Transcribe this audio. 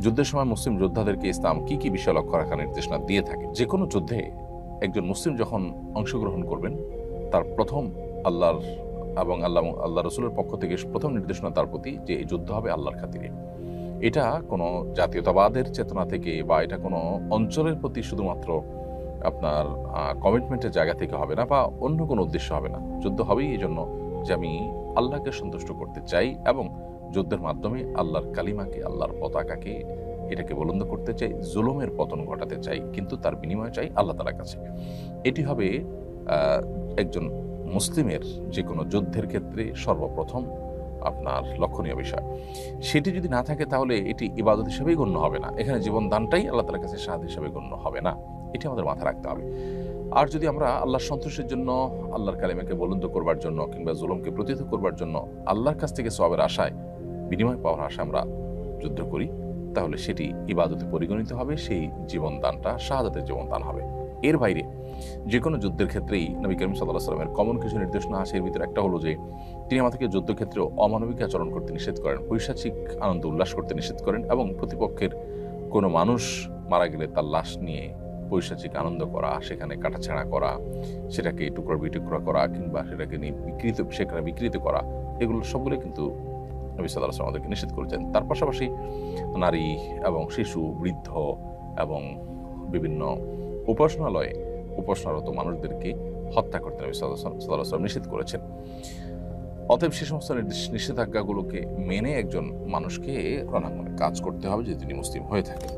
যুদ্ধের সময় মুসলিম যোদ্ধাদেরকে ইসলাম কি কি বিষয় লক্ষ্য রাখার নির্দেশনা দিয়ে থাকে? যে কোনো যুদ্ধে একজন মুসলিম যখন অংশগ্রহণ করবেন, তার প্রথম আল্লাহর এবং আল্লাহ রসুলের পক্ষ থেকে প্রথম নির্দেশনা তার প্রতি যে এই যুদ্ধ হবে আল্লাহর খাতিরে। এটা কোনো জাতীয়তাবাদের চেতনা থেকে বা এটা কোনো অঞ্চলের প্রতি শুধুমাত্র আপনার কমিটমেন্টের জায়গা থেকে হবে না, বা অন্য কোনো উদ্দেশ্য হবে না। যুদ্ধ হবেই এই জন্য যে আমি আল্লাহকে সন্তুষ্ট করতে চাই এবং যুদ্ধের মাধ্যমে আল্লাহর কালিমাকে, আল্লাহর পতাকাকে, এটাকে বুলন্দ করতে চাই, জুলুমের পতন ঘটাতে চাই, কিন্তু তার বিনিময় চাই আল্লাহ তাআলার কাছে। এটি হবে একজন মুসলিমের যে কোনো যুদ্ধের ক্ষেত্রে সর্বপ্রথম আপনার লক্ষণীয় বিষয়। সেটি যদি না থাকে তাহলে এটি ইবাদত হিসেবেই গণ্য হবে না। এখানে জীবন দানটাই আল্লাহ তাআলার কাছে শাহাদাত হিসেবে গণ্য হবে না। এটি আমাদের মাথায় রাখতে হবে। আর যদি আমরা আল্লাহর সন্তুষ্টির জন্য, আল্লাহর কালিমাকে বুলন্দ করবার জন্য কিংবা জুলুমকে প্রতিহত করবার জন্য আল্লাহর কাছ থেকে সওয়াবের আশায়, বিনিময় পাওয়ার আশায় আমরা যুদ্ধ করি, তাহলে সেটি ইবাদতে পরিগণিত হবে, সেই জীবনদানটা শাহাদাতের জীবনদান হবে। এর বাইরে যে কোনো যুদ্ধের ক্ষেত্রেই নবী করিম সাল্লাল্লাহু আলাইহি ওয়াসাল্লামের কমন কিছু নির্দেশনা আছে। এর ভিতরে একটা হলো যে তিনি আমাদেরকে যুদ্ধক্ষেত্রে অমানবিক আচরণ করতে নিষেধ করেন, পৈশাচিক আনন্দ উল্লাস করতে নিষেধ করেন, এবং প্রতিপক্ষের কোনো মানুষ মারা গেলে তার লাশ নিয়ে পৈশাচিক আনন্দ করা, সেখানে কাটাছেঁড়া করা, সেটাকে টুকরা বিটুকরা করা, কিংবা সেটাকে নিয়ে সেখানে বিকৃত করা, এগুলো সবগুলো কিন্তু নবী সাল্লাল্লাহু আলাইহি ওয়াসাল্লাম আমাদেরকে নিষেধ করেছেন। তার পাশাপাশি নারী এবং শিশু, বৃদ্ধ এবং বিভিন্ন উপাসনালয়ে উপাসনারত মানুষদেরকে হত্যা করতে নবী সাল্লাল্লাহু আলাইহি ওয়াসাল্লাম নিষেধ করেছেন। অতএব সে সমস্ত নিষেধাজ্ঞাগুলোকে মেনে একজন মানুষকে রণাঙ্গনে কাজ করতে হবে যদি তিনি মুসলিম হয়ে থাকেন।